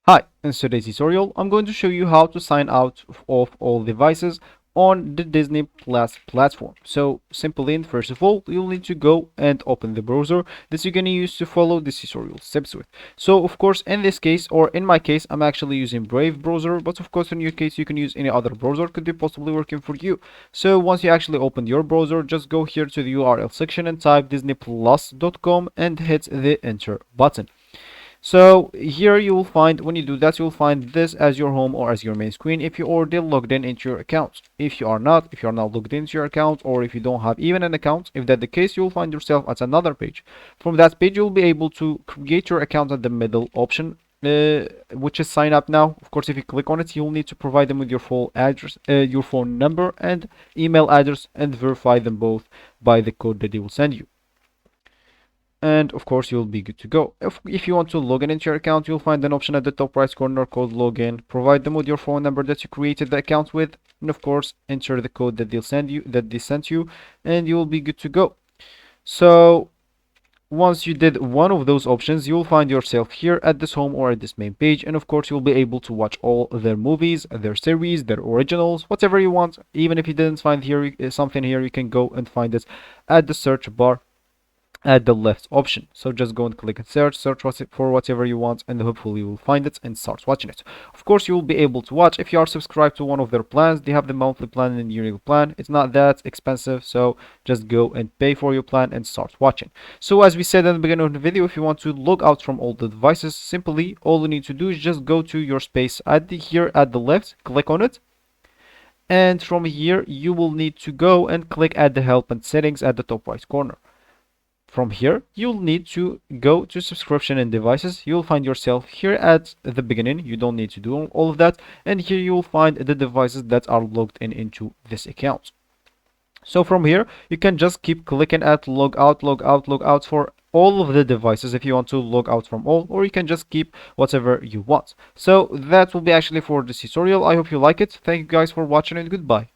Hi, in today's tutorial, I'm going to show you how to sign out of all devices on the Disney Plus platform. So simply, and first of all, you'll need to go and open the browser that you're going to use to follow this tutorial steps with. So of course, in this case, or in my case, I'm actually using Brave browser, but of course, in your case, you can use any other browser, could be possibly working for you. So once you actually open your browser, just go here to the URL section and type disneyplus.com and hit the enter button. So here you will find, when you do that, you'll find this as your home or as your main screen if you're already logged in into your account. If you're not logged into your account, or if you don't have even an account, if that's the case, you'll find yourself at another page. From that page, you'll be able to create your account at the middle option, which is sign up now. Of course, if you click on it, you'll need to provide them with your full address, your phone number and email address, and verify them both by the code that they will send you, and of course you'll be good to go. If you want to log in into your account, you'll find an option at the top right corner called login. Provide them with your phone number that you created the account with, and of course enter the code that they sent you, and you'll be good to go. So once you did one of those options, you'll find yourself here at this home or at this main page, and of course you'll be able to watch all their movies, their series, their originals, whatever you want. Even if you didn't find here something here, you can go and find it at the search bar at the left option. So just go and click and search for whatever you want, and hopefully you will find it and start watching it. Of course, you will be able to watch if you are subscribed to one of their plans. They have the monthly plan and the yearly plan. It's not that expensive, so just go and pay for your plan and start watching. So as we said in the beginning of the video, if you want to log out from all the devices, simply all you need to do is just go to your space here at the left, click on it, and from here you will need to go and click at the help and settings at the top right corner. From here, you'll need to go to subscription and devices. You'll find yourself here at the beginning. You don't need to do all of that. And here you'll find the devices that are logged in into this account. So from here, you can just keep clicking at log out, log out, log out for all of the devices if you want to log out from all, or you can just keep whatever you want. So that will be actually for this tutorial. I hope you like it. Thank you guys for watching, and goodbye.